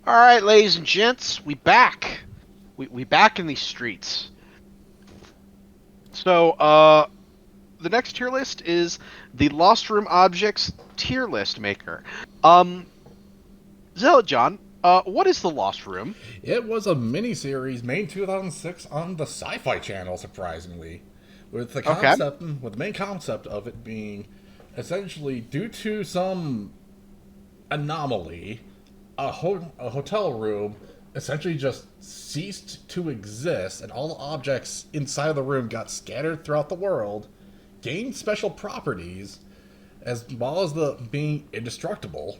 All right, ladies and gents, we back. We back in these streets. So, the next tier list is the Lost Room Objects tier list maker. Um, Zealotjohn, what is the Lost Room? It was a miniseries made in 2006 on the Sci-Fi channel, surprisingly, Okay. with the main concept of it being essentially due to some anomaly, a hotel room essentially just ceased to exist, and all the objects inside of the room got scattered throughout the world, gained special properties, as well as the being indestructible,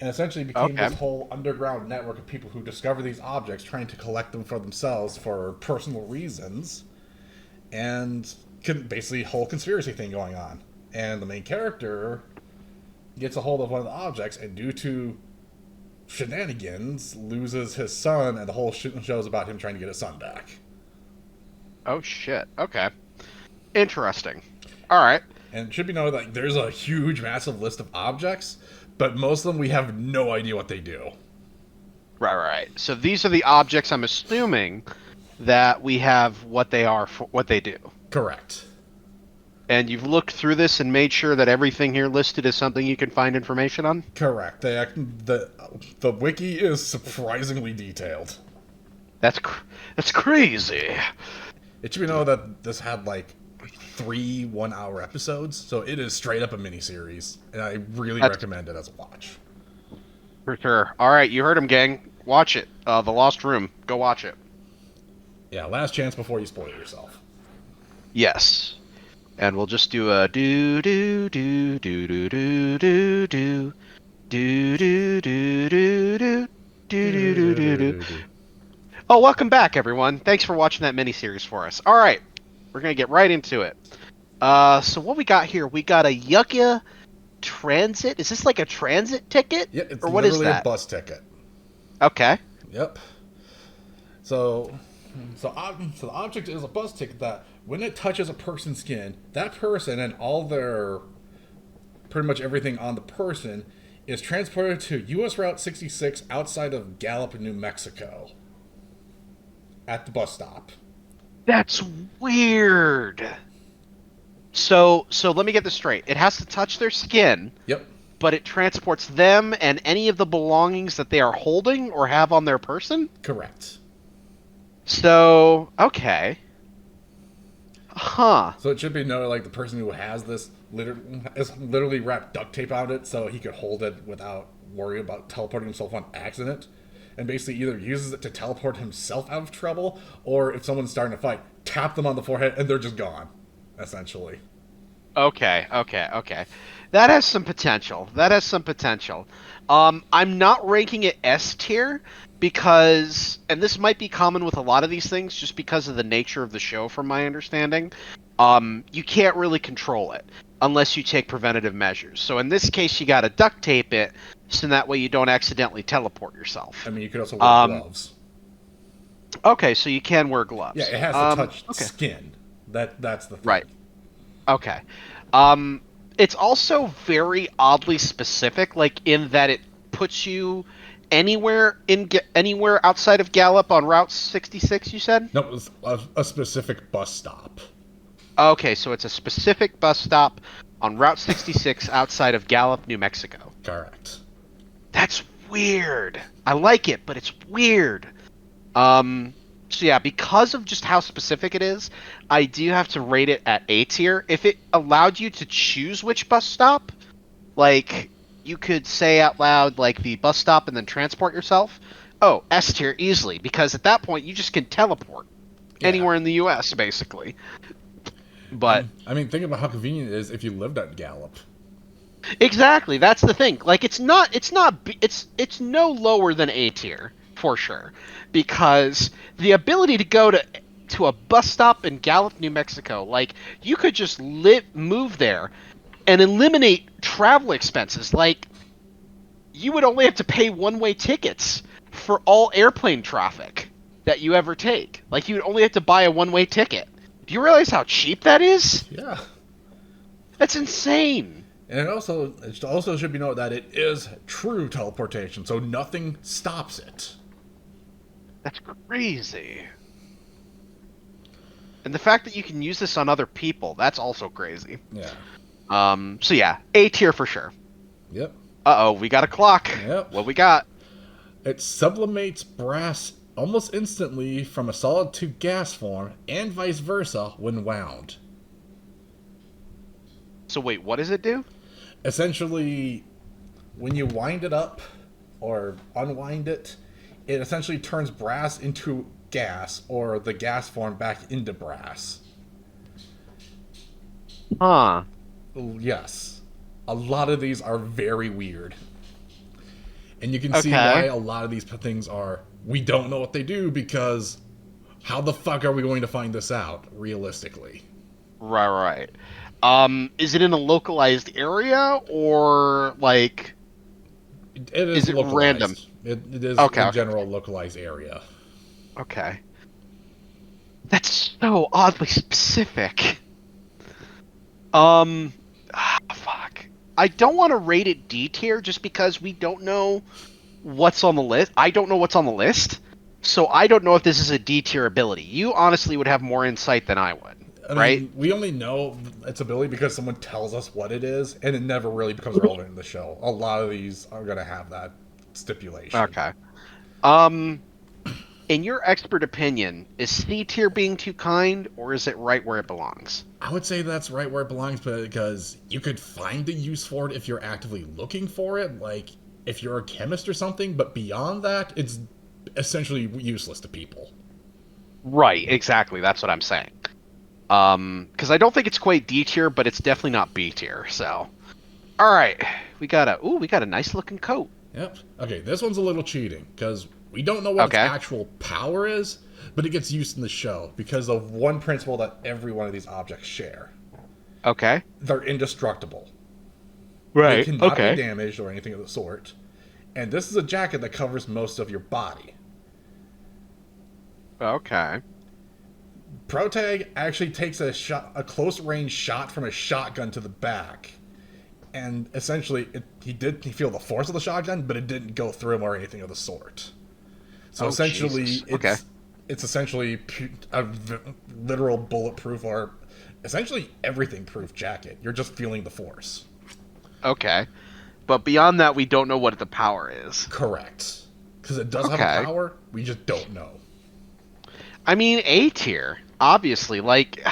and essentially became Okay. this whole underground network of people who discover these objects, trying to collect them for themselves for personal reasons, and basically a whole conspiracy thing going on. And the main character gets a hold of one of the objects, and due to shenanigans, loses his son, and the whole show's about him trying to get his son back. Oh shit. Okay. Interesting. All right. And it should be noted that there's a huge, massive list of objects, but most of them we have no idea what they do. Right. So these are the objects. I'm assuming that we have what they are for what they do. Correct. And you've looked through this and made sure that everything here listed is something you can find information on? Correct. The wiki is surprisingly detailed. That's crazy. It should be known that this had like 3 1-hour episodes, so it is straight up a miniseries, and I really That's recommend it as a watch. for sure. All right, you heard him, gang. Watch it. The Lost Room. Go watch it. Yeah, last chance before you spoil yourself. Yes. And we'll just do a do do do do do do do do do do do do do do do do do. Oh, welcome back, everyone. Thanks for watching that miniseries for us. All right, we're gonna get right into it. So what we got here? We got a Yucca transit. Is this like a transit ticket, Yeah, it's or what is literally a that? bus ticket. Okay. Yep. So, so the object is a bus ticket that, when it touches a person's skin, that person and all their, pretty much everything on the person, is transported to U.S. Route 66 outside of Gallup, New Mexico, at the bus stop. That's weird. So let me get this straight. It has to touch their skin, Yep. but it transports them and any of the belongings that they are holding or have on their person? Correct. So, okay. Huh. So it should be noted, like, the person who has this literally wrapped duct tape on it so he could hold it without worrying about teleporting himself on accident. And basically either uses it to teleport himself out of trouble, or if someone's starting to fight, tap them on the forehead and they're just gone, essentially. Okay. That has some potential. I'm not ranking it S tier because, and this might be common with a lot of these things, just because of the nature of the show, from my understanding. You can't really control it unless you take preventative measures. So in this case, you got to duct tape it so that way you don't accidentally teleport yourself. I mean, you could also wear gloves. Okay, so you can wear gloves. Yeah, it has to touch Okay. skin. That's the thing. Right. Okay. It's also very oddly specific, like in that it puts you anywhere outside of Gallup on Route 66. You said? No, it was a specific bus stop. Okay, so it's a specific bus stop on Route 66 outside of Gallup, New Mexico. Correct. That's weird. I like it, but it's weird. So yeah, because of just how specific it is, I do have to rate it at A tier. If it allowed you to choose which bus stop, like you could say out loud like the bus stop and then transport yourself. Oh, S tier easily, because at that point you just can teleport anywhere in the US basically. But I mean, think about how convenient it is if you lived at Gallup. exactly, that's the thing. Like it's no lower than A tier for sure, because the ability to go to a bus stop in Gallup, New Mexico, like you could just move there and eliminate travel expenses. Like you would only have to pay one-way tickets for all airplane traffic that you ever take. Like you would only have to buy a one-way ticket. Do you realize how cheap that is? Yeah. That's insane. And it also should be noted that it is true teleportation, so nothing stops it. That's crazy. And the fact that you can use this on other people, that's also crazy. Yeah. So yeah, A tier for sure. Yep. Uh-oh, we got a clock. Yep. What we got? It sublimates brass almost instantly from a solid to gas form, and vice versa when wound. So wait, what does it do? Essentially, when you wind it up or unwind it, it essentially turns brass into gas, or the gas form back into brass. Huh. Yes. A lot of these are very weird. And you can see why Okay. a lot of these things are, we don't know what they do, because how the fuck are we going to find this out, realistically? Right. Is it in a localized area or like It is is it random? localized. It is, Okay, in okay, general, localized area. okay. That's so oddly specific. Um, fuck. I don't want to rate it D tier just because we don't know what's on the list. I don't know what's on the list, so I don't know if this is a D tier ability. You honestly would have more insight than I would, I right? mean, we only know its ability because someone tells us what it is, and it never really becomes relevant in the show. A lot of these are going to have that stipulation. Okay. Um, in your expert opinion, is C tier being too kind, or is it right where it belongs? I would say that's right where it belongs, because you could find a use for it if you're actively looking for it, like if you're a chemist or something, but beyond that, it's essentially useless to people. Right, exactly. That's what I'm saying. Because I don't think it's quite D tier, but it's definitely not B tier. So, all right, we got a nice looking coat. Yep. Okay, this one's a little cheating, because we don't know what its Okay, actual power is, but it gets used in the show because of one principle that every one of these objects share. okay, They're indestructible. They right, cannot be okay, damaged or anything of the sort. And this is a jacket that covers most of your body. okay. Protag actually takes a close range shot from a shotgun to the back, and essentially he did feel the force of the shotgun, but it didn't go through him or anything of the sort. So Oh Jesus. essentially, Okay, it's essentially a literal bulletproof, or essentially everything proof jacket. You're just feeling the force. okay. But beyond that, we don't know what the power is. Correct. Because it does have a Okay. power, we just don't know. I mean, A tier, obviously. Like,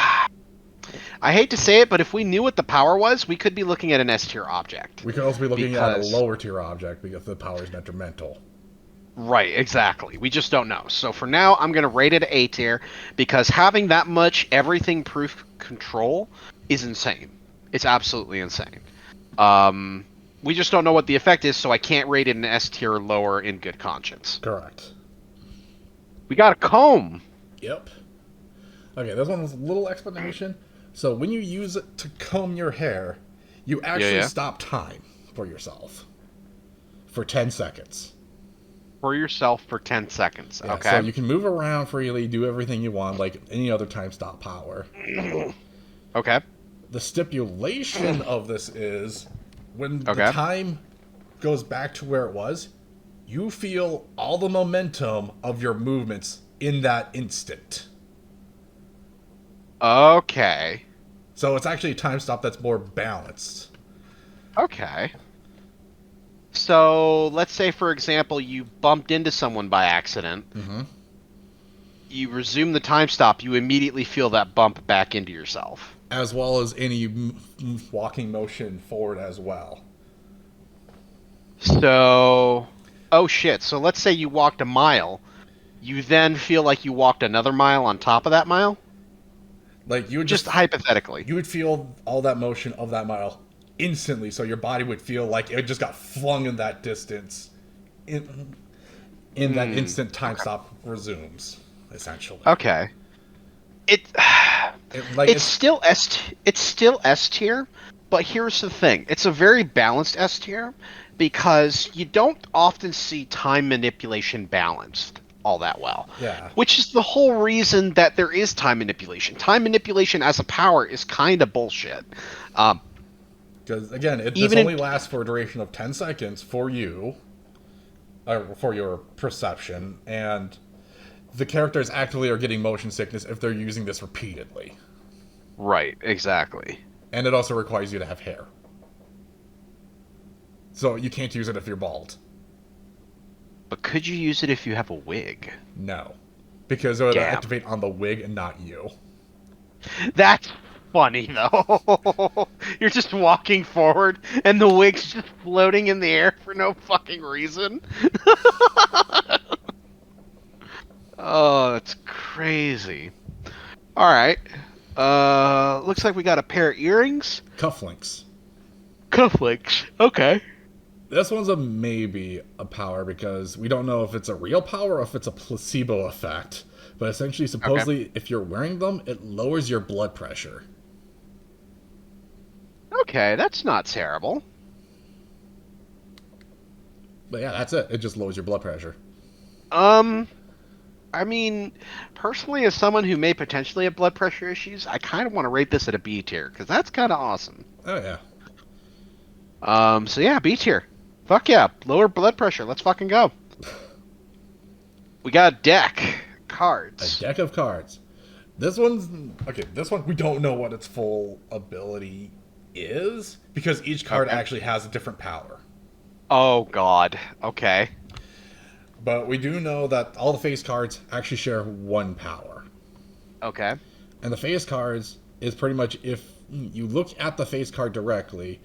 I hate to say it, but if we knew what the power was, we could be looking at an S tier object. We could also be looking at a Because lower tier object because the power is detrimental. right, exactly. We just don't know. So for now, I'm going to rate it A tier because having that much everything proof control is insane. It's absolutely insane. Um, we just don't know what the effect is, so I can't rate it an S tier or lower in good conscience. Correct. We got a comb. Yep. Okay, this one was a little explanation. So when you use it to comb your hair, you actually Yeah. stop time for yourself for 10 seconds. For yourself for 10 seconds. Yeah, so Okay. you can move around freely, do everything you want, like any other time stop power. Okay. The stipulation of this is when the Okay. time goes back to where it was, you feel all the momentum of your movements in that instant. Okay. So it's actually a time stop that's more balanced. Okay. So let's say, for example, you bumped into someone by accident. Mm-hmm. You resume the time stop. You immediately feel that bump back into yourself. As well as any walking motion forward as well. So, oh shit. So let's say you walked a mile. You then feel like you walked another mile on top of that mile? Like you would Just just hypothetically. you would feel all that motion of that mile instantly, so your body would feel like it just got flung in that distance. In that instant, time Okay. stop resumes essentially. Okay. It It's it's still S tier, but here's the thing. It's a very balanced S tier because you don't often see time manipulation balanced all that well. yeah. Which is the whole reason that there is time manipulation. Time manipulation as a power is kind of bullshit. Um, Because, again, this Even in only lasts for a duration of 10 seconds for you, for your perception, and the characters actively are getting motion sickness if they're using this repeatedly. right, exactly. And it also requires you to have hair. So you can't use it if you're bald. But could you use it if you have a wig? No. Because it would Damn. activate on the wig and not you. That's funny though. You're just walking forward and the wig's just floating in the air for no fucking reason. Oh, that's crazy. All right. Looks like we got a pair of earrings. Cufflinks. Cufflinks. Okay. This one's a maybe a power because we don't know if it's a real power or if it's a placebo effect. But essentially, supposedly, if you're wearing them, it lowers your blood pressure. Okay, that's not terrible. But yeah, that's it. It just lowers your blood pressure. Um, I mean, personally, as someone who may potentially have blood pressure issues, I kind of want to rate this at a B tier because that's kind of awesome. Oh yeah. So yeah, B tier. Fuck yeah, lower blood pressure. Let's fucking go. We got a deck A cards. deck of cards. This one's okay. This one we don't know what its full ability is because each card Okay. actually has a different power. Oh god. Okay. But we do know that all the face cards actually share one power. Okay. And the face cards is pretty much if you look at the face card directly,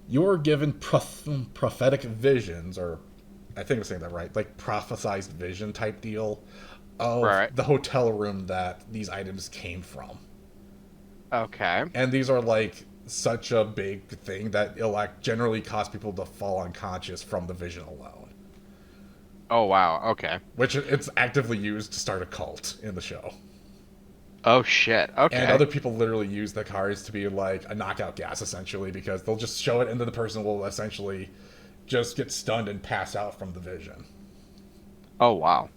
you're given prophetic visions, or I think I'm saying that right, like prophesized vision type deal of Right. the hotel room that these items came from. Okay. And these are like such a big thing that it'll like generally cause people to fall unconscious from the vision alone. Oh wow. Okay. Which it's actively used to start a cult in the show. Oh shit. Okay. And other people literally use the cards to be like a knockout gas, essentially, because they'll just show it and then the person will essentially just get stunned and pass out from the vision. Oh wow.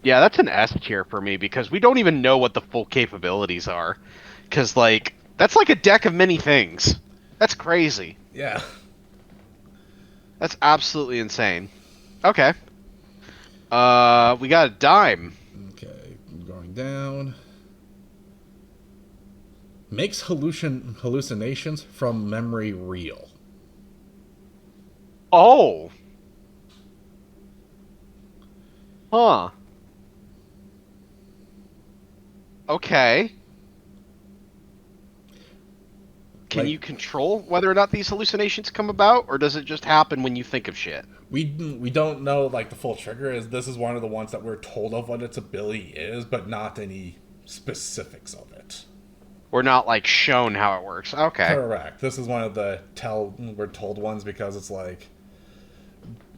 Yeah, that's an S tier for me because we don't even know what the full capabilities are. Because like that's like a deck of many things. That's crazy. Yeah. That's absolutely insane. Okay. We got a dime. Okay, going down. Makes hallucinations from memory real. Oh. Huh. Okay. Can Like, you control whether or not these hallucinations come about, or does it just happen when you think of shit? we don't know like the full trigger is this is one of the ones that we're told of what its ability is, but not any specifics of it. We're not like shown how it works. Okay. Correct. This is one of the we're told ones because it's like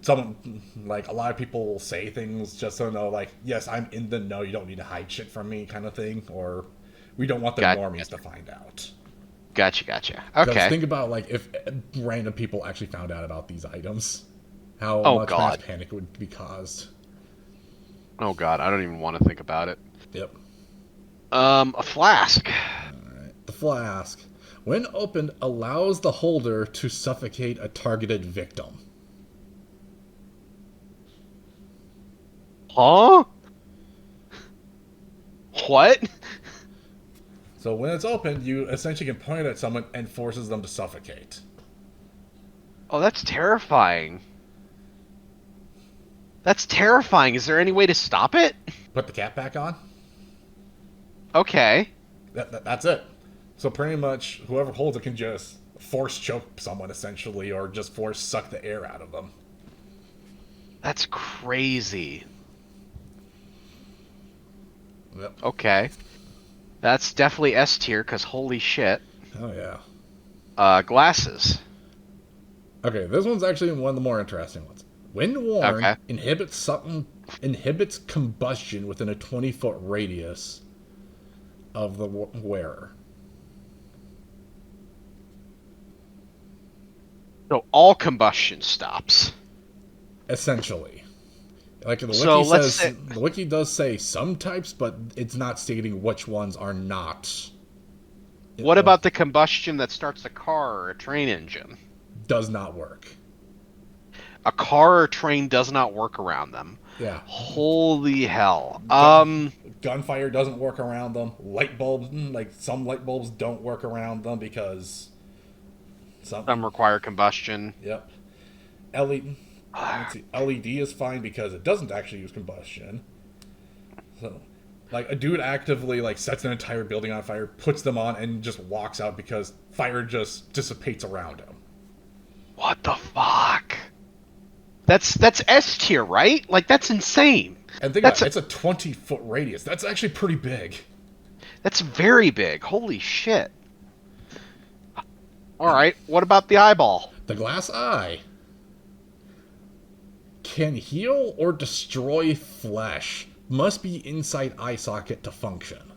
some like a lot of people will say things just so know like yes I'm in the know, you don't need to hide shit from me kind of thing, or we don't want the Got- normies to find out. Gotcha. Because Okay. think about like if random people actually found out about these items, how Oh, much God. mass panic would be caused. Oh god, I don't even want to think about it. Yep. A flask. Alright. The flask, when opened, allows the holder to suffocate a targeted victim. Huh? What? So when it's opened, you essentially can point it at someone and forces them to suffocate. Oh, that's terrifying. That's terrifying. Is there any way to stop it? Put the cap back on. Okay. That's it. So pretty much whoever holds it can just force choke someone essentially, or just force suck the air out of them. That's crazy. Yep. Okay. That's definitely S tier, because holy shit. Oh yeah. Glasses. Okay, this one's actually one of the more interesting ones. When worn, Okay. inhibits combustion within a 20-foot radius of the wearer. So all combustion stops. Essentially. Like the wiki So let's says, say- the wiki does say some types, but it's not stating which ones are not What Well, about the combustion that starts a car or a train engine? does not work. A car or train does not work around them. Yeah. Holy hell. Gunfire doesn't work around them. Light bulbs, like some light bulbs, don't work around them because Some some. require combustion. Yep. LED. Let's see. LED is fine because it doesn't actually use combustion. So, like a dude actively like sets an entire building on fire, puts them on, and just walks out because fire just dissipates around him. What the fuck? That's S tier, right? Like that's insane. And think about That's it, it's a 20-foot radius. That's actually pretty big. that's very big. Holy shit. All right, what about the eyeball? The glass eye can heal or destroy flesh. Must be inside eye socket to function.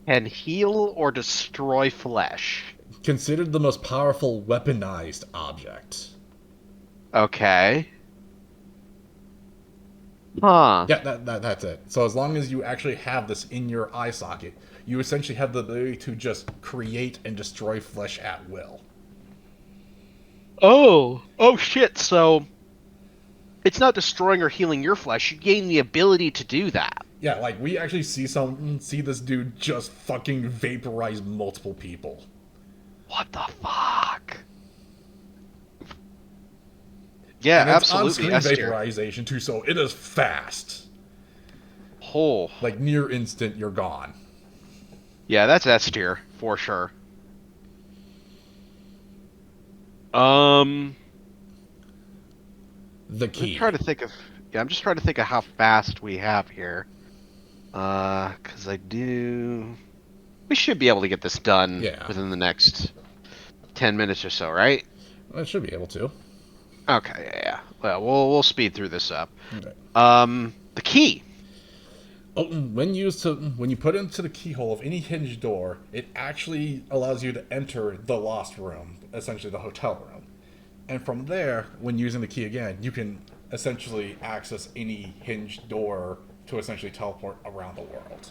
Can heal or destroy flesh. Considered the most powerful weaponized object. Okay. Huh. Yeah, that's it. So as long as you actually have this in your eye socket, you essentially have the ability to just create and destroy flesh at will. Oh shit. So it's not destroying or healing your flesh. You gain the ability to do that. Yeah, like we actually see this dude just fucking vaporize multiple people. What the fuck? Yeah, And it's absolutely. on-screen S tier. vaporization too, so it is fast. Oh. Like near instant, you're gone. Yeah, that's S tier for sure. Um, The I'm key. trying to think of. Yeah, I'm just trying to think of how fast we have here. Because I do. We should be able to get this done Yeah. within the next 10 minutes or so, right? I should be able to. Okay, yeah. Well, we'll speed through this up. Okay. The key. Oh, when you put it into the keyhole of any hinged door, it actually allows you to enter the lost room, essentially the hotel room. And from there, when using the key again, you can essentially access any hinged door to essentially teleport around the world.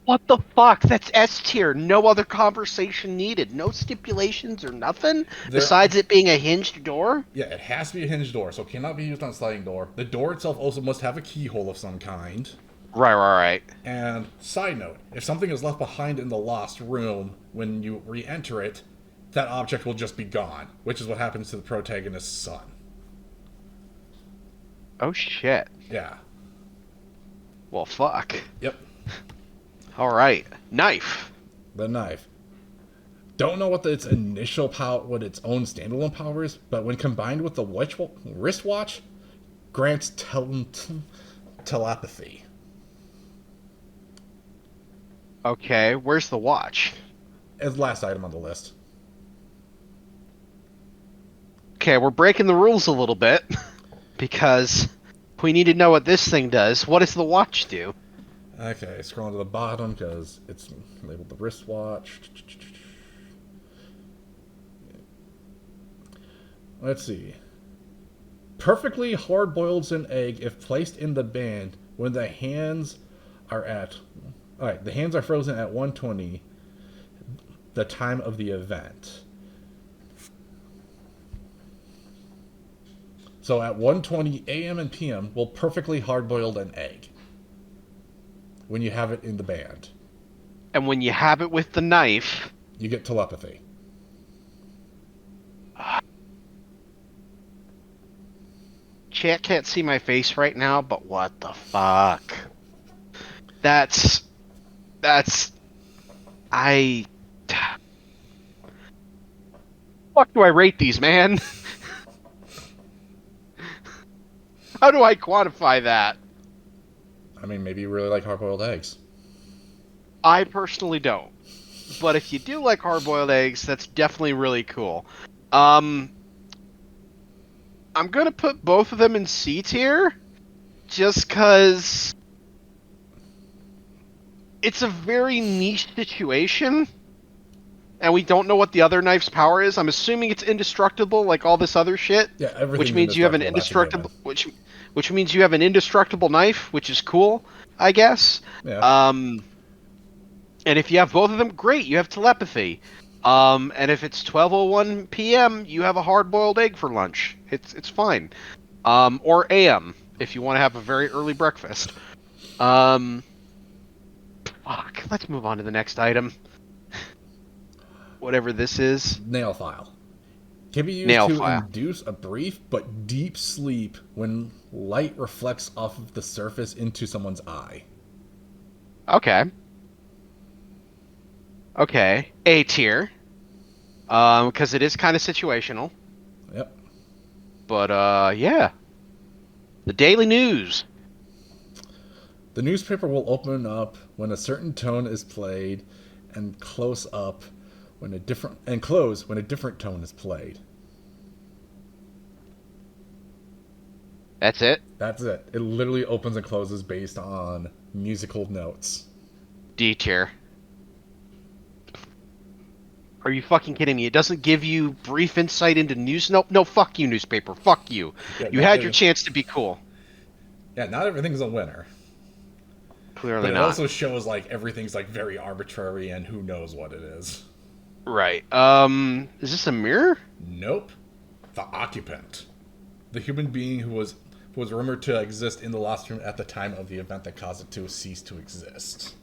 What the fuck? That's S tier. No other conversation needed. No stipulations or nothing There, besides it being a hinged door. yeah, it has to be a hinged door, so it cannot be used on a sliding door. The door itself also must have a keyhole of some kind. Right. And side note, if something is left behind in the lost room when you re-enter it, that object will just be gone, which is what happens to the protagonist's son. Oh shit. Yeah. Well, fuck. Yep. All right. Knife. The knife. Don't know what its initial power, what its own standalone power is, but when combined with the wristwatch, grants telepathy. Okay, where's the watch? As last item on the list. Okay, we're breaking the rules a little bit because we need to know what this thing does. What does the watch do? Okay, scrolling to the bottom because it's labeled the wristwatch. Let's see. Perfectly hard boils an egg if placed in the band when the hands are at. Alright, the hands are frozen at 120, the time of the event. So at 1:20 a.m. and p.m., will perfectly hard boiled an egg when you have it in the band. And when you have it with the knife, You get telepathy. chat can't see my face right now, but what the fuck? That's I fuck do I rate these, man? How do I quantify that? I mean, maybe you really like hard boiled eggs. I personally don't. But if you do like hard-boiled eggs, that's definitely really cool. I'm gonna put both of them in C tier, just cause it's a very niche situation, and we don't know what the other knife's power is. I'm assuming it's indestructible, like all this other shit. Yeah, everything. Which means you have an indestructible, which means you have an indestructible knife, which is cool, I guess. Yeah. And if you have both of them, great, you have telepathy. And if it's 12:01 p.m., you have a hard-boiled egg for lunch. It's fine. Or a.m. if you want to have a very early breakfast. Um, fuck. Let's move on to the next item. Whatever this is. Nail file. Can be used Nail to file. induce a brief but deep sleep when light reflects off of the surface into someone's eye. Okay. Okay. A tier. Because it is kind of situational. Yep. But yeah. The Daily News. The newspaper will open up when a certain tone is played and close up when a different and close when a different tone is played. That's it. That's it. It literally opens and closes based on musical notes. D tier. Are you fucking kidding me? It doesn't give you brief insight into news. No, fuck you, newspaper. Fuck you. Yeah, You had your chance to be cool. not everything's a winner. Clearly But it not. also shows like everything's like very arbitrary and who knows what it is. Right. Is this a mirror? Nope. The occupant. The human being who was rumored to exist in the lost room at the time of the event that caused it to cease to exist.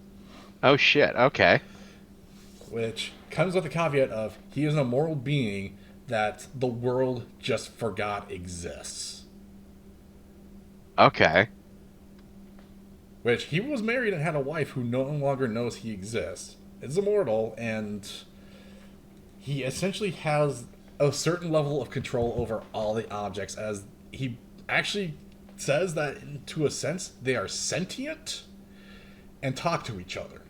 Oh shit. Okay. Which comes with the caveat of he is an immortal being that the world just forgot exists. Okay. Which he was married and had a wife who no longer knows he exists. Is immortal, and he essentially has a certain level of control over all the objects, as he actually says that to a sense they are sentient and talk to each other.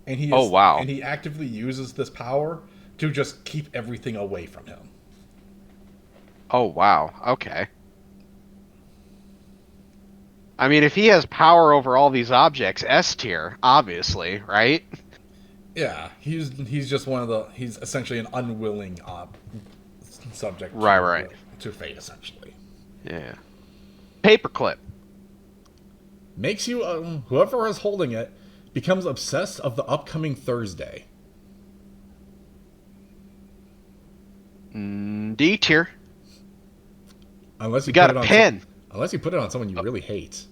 And he is, Oh wow. and he actively uses this power to just keep everything away from him. Oh wow. Okay. I mean, if he has power over all these objects, S tier, obviously, right? Yeah, he's just one of the he's essentially an unwilling subject Right. to fate, essentially. Yeah. Paperclip. Makes you whoever is holding it becomes obsessed of the upcoming Thursday. D tier. Unless We you got put a it on pen. unless you put it on someone you really hate.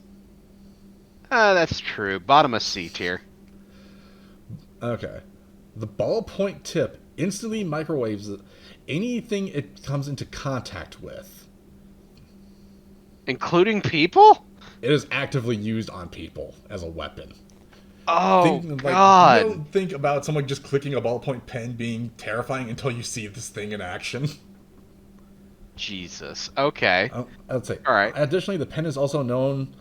That's true. Bottom of C tier. Okay. The ballpoint tip instantly microwaves anything it comes into contact with. Including people? It is actively used on people as a weapon. Oh, You God. don't think about someone just clicking a ballpoint pen being terrifying until you see this thing in action. Jesus. Okay. I'd say. All right. Additionally, the pen is also known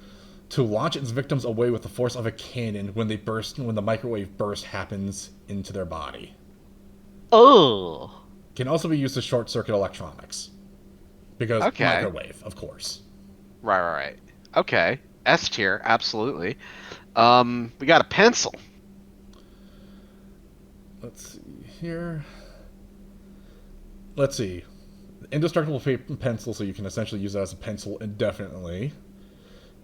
to launch its victims away with the force of a cannon when the microwave burst happens into their body. Oh. Can also be used to short circuit electronics. Because Okay. microwave, of course. Right. Okay. S tier, absolutely. We got a pencil. Let's see here. Let's see. Indestructible paper pencil, so you can essentially use it as a pencil indefinitely.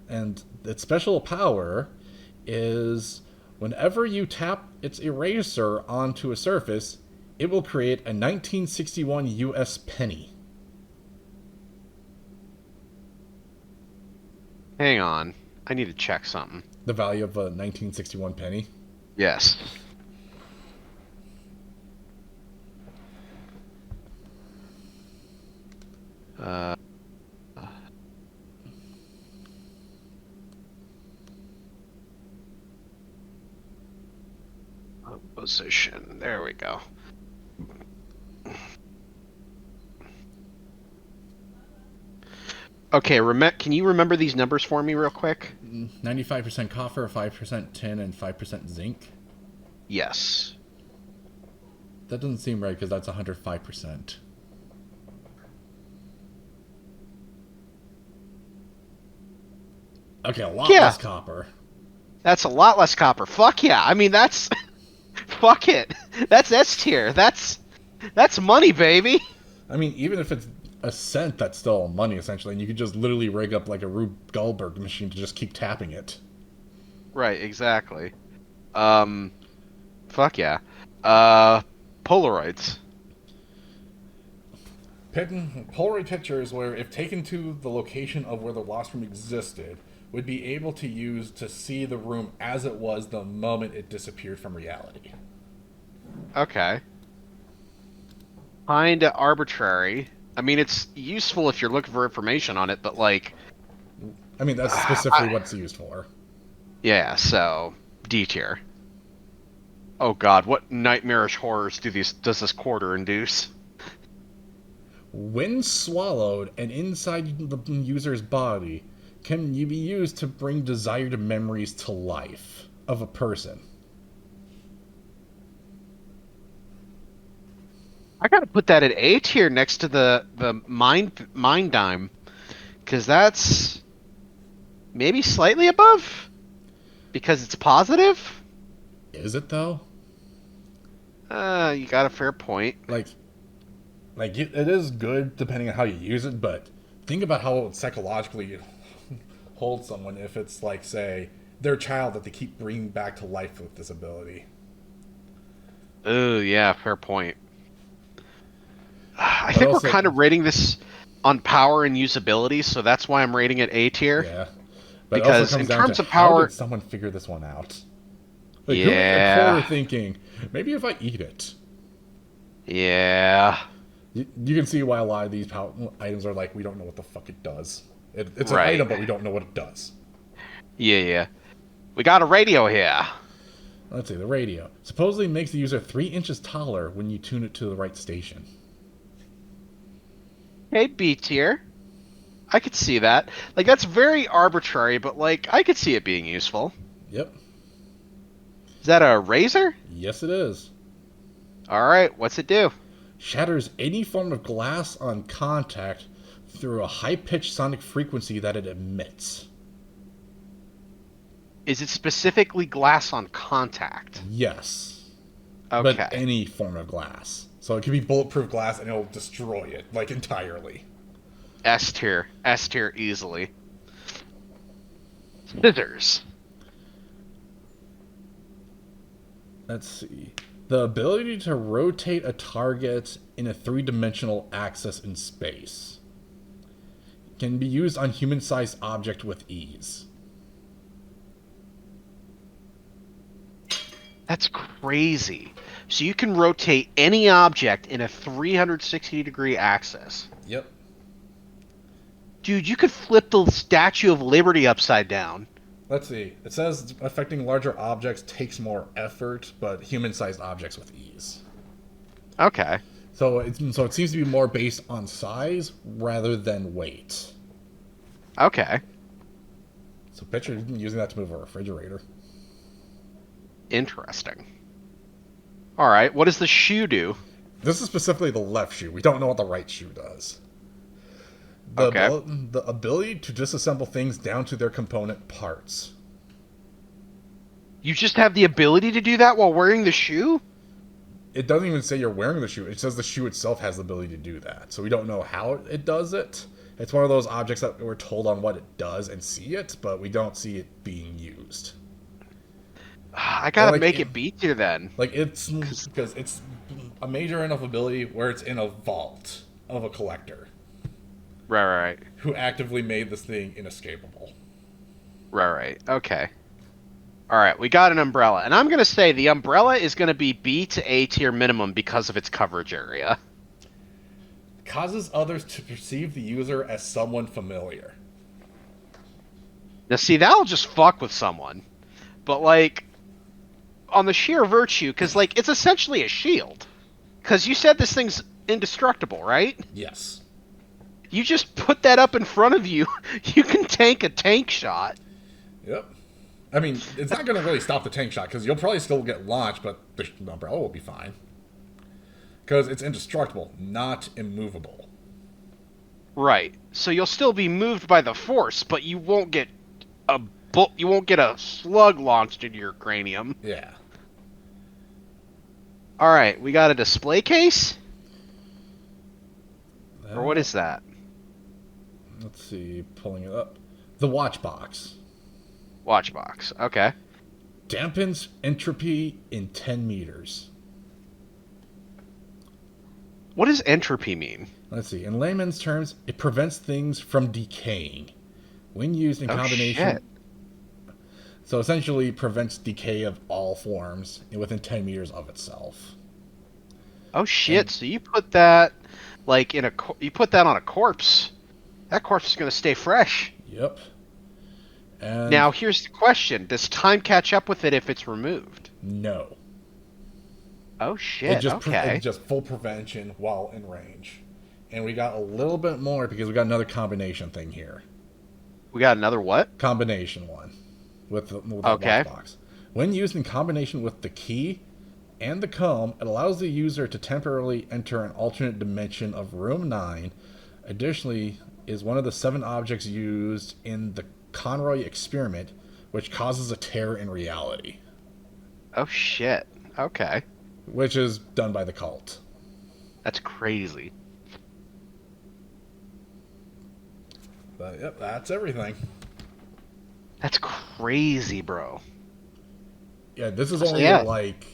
And its special power is whenever you tap its eraser onto a surface, it will create a 1961 US penny. Hang on. I need to check something. The value of a 1961 penny. Yes. Uh, position. There we go. Okay, can you remember these numbers for me real quick? 95% copper, 5% tin, and 5% zinc. Yes. That doesn't seem right because that's 105%. Okay, a lot less copper. That's a lot less copper. Fuck yeah. I mean, that's... Fuck it. That's S tier. That's money, baby. I mean, even if it's a cent, that's still money, essentially, and you could just literally rig up like a Rube Goldberg machine to just keep tapping it. Right, exactly. Fuck yeah. Uh, Polaroids. Polaroid pictures, where if taken to the location of where the lost room existed, would be able to use to see the room as it was the moment it disappeared from reality. Okay. Kinda arbitrary. I mean, it's useful if you're looking for information on it, but like, I mean, that's specifically I, what it's used for. yeah. So D tier. Oh God, what nightmarish horrors does this quarter induce? When swallowed and inside the user's body, can be used to bring desired memories to life of a person. I gotta put that at A tier next to the mind dime because that's maybe slightly above because it's positive. Is it though? You got a fair point. Like, it is good depending on how you use it, but think about how it would psychologically hold someone if it's like, say, their child that they keep bringing back to life with this ability. Oh yeah, fair point. I But think we're also, kind of rating this on power and usability, so that's why I'm rating it A tier. yeah. But it also Because comes in down to terms of how did power, someone figure this one out? Like, who made a yeah, quarter thinking, maybe if I eat it? yeah, You can see why a lot of these items are like, we don't know what the fuck it does. It's an right, item, but we don't know what it does. yeah, yeah. We got a radio here. Let's see, the radio. Supposedly makes the user 3 inches taller when you tune it to the right station. Hey, B tier. I could see that. Like that's very arbitrary, but like I could see it being useful. Yep. Is that a razor? Yes, it is. All right, what's it do? Shatters any form of glass on contact through a high pitched sonic frequency that it emits. Is it specifically glass on contact? Yes. But Okay. any form of glass. So it can be bulletproof glass and it'll destroy it, like, entirely. S tier. S tier easily. Scissors. Let's see. The ability to rotate a target in a 3-dimensional axis in space can be used on human-sized object with ease. That's crazy. So you can rotate any object in a 360-degree axis. Yep. Dude, you could flip the Statue of Liberty upside down. Let's see. It says affecting larger objects takes more effort, but human-sized objects with ease. Okay. So it seems to be more based on size rather than weight. Okay. So picture using that to move a refrigerator. Interesting. All right. What does the shoe do? This is specifically the left shoe. We don't know what the right shoe does. Okay. The ability to disassemble things down to their component parts. You just have the ability to do that while wearing the shoe? It doesn't even say you're wearing the shoe. It says the shoe itself has the ability to do that. So we don't know how it does it. It's one of those objects that we're told on what it does and see it, but we don't see it being used. I gotta Like, make it B tier then. Like, it's because it's a major enough ability where it's in a vault of a collector Right. who actively made this thing inescapable. Right. Okay. All right. We got an umbrella, and I'm gonna say the umbrella is gonna be B to A tier minimum because of its coverage area. Causes others to perceive the user as someone familiar. Now, see, that'll just fuck with someone, but like on the sheer virtue, because like it's essentially a shield. Because you said this thing's indestructible, right? Yes. You just put that up in front of you. You can tank a tank shot. Yep. I mean, it's not going to really stop the tank shot because you'll probably still get launched, but the umbrella will be fine. Because it's indestructible, not immovable. Right. So you'll still be moved by the force, but you won't get a slug launched into your cranium. Yeah. All right, we got a display case? Or what is that? Let's see, pulling it up. The watch box. Watch box. Okay. dampens entropy in 10 meters. What does entropy mean? Let's see. In layman's terms, it prevents things from decaying. When used in Oh combination, shit. so essentially prevents decay of all forms within 10 meters of itself. Oh shit. And So you put that like you put that on a corpse. That corpse is going to stay fresh. yep. And Now here's the question. Does time catch up with it if it's removed? no. Oh shit. It's Okay. just full prevention while in range. And we got a little bit more because we got another combination thing here. We got another what? Combination one with that Okay. lockbox. When used in combination with the key and the comb, it allows the user to temporarily enter an alternate dimension of room 9. Additionally, is one of the 7 objects used in the Conroy experiment, which causes a tear in reality, Oh shit. Okay. which is done by the cult. That's crazy. But yep, that's everything. That's crazy, bro. Yeah, this is So only yeah. like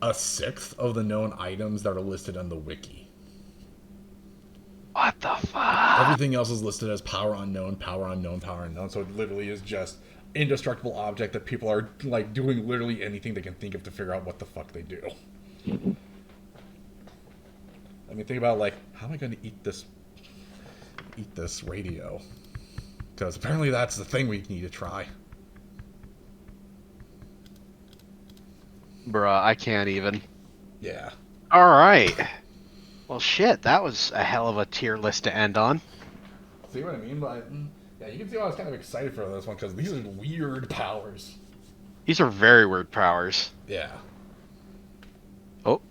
a sixth of the known items that are listed on the wiki. What the fuck? Everything else is listed as power unknown, power unknown, power unknown. So it literally is just indestructible object that people are like doing literally anything they can think of to figure out what the fuck they do. I mean, think about like, how am I going to eat this radio? Because apparently that's the thing we need to try. Bruh, I can't even. Yeah. All right. Well, shit, that was a hell of a tier list to end on. See what I mean? But yeah, you can see why I was kind of excited for this one because these are weird powers. These are very weird powers. Yeah. Oh,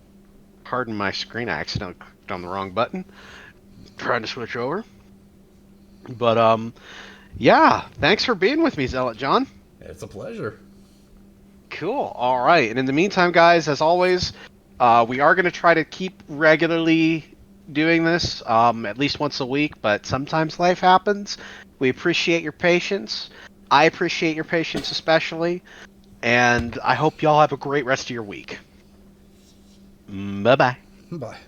pardon my screen. I accidentally clicked on the wrong button. Trying to switch over. But, yeah. Thanks for being with me, Zealotjohn. It's a pleasure. Cool. All right. And in the meantime, guys, as always, we are going to try to keep regularly doing this, at least once a week, but sometimes life happens. We appreciate your patience. I appreciate your patience especially. And I hope y'all have a great rest of your week. Bye bye. Bye.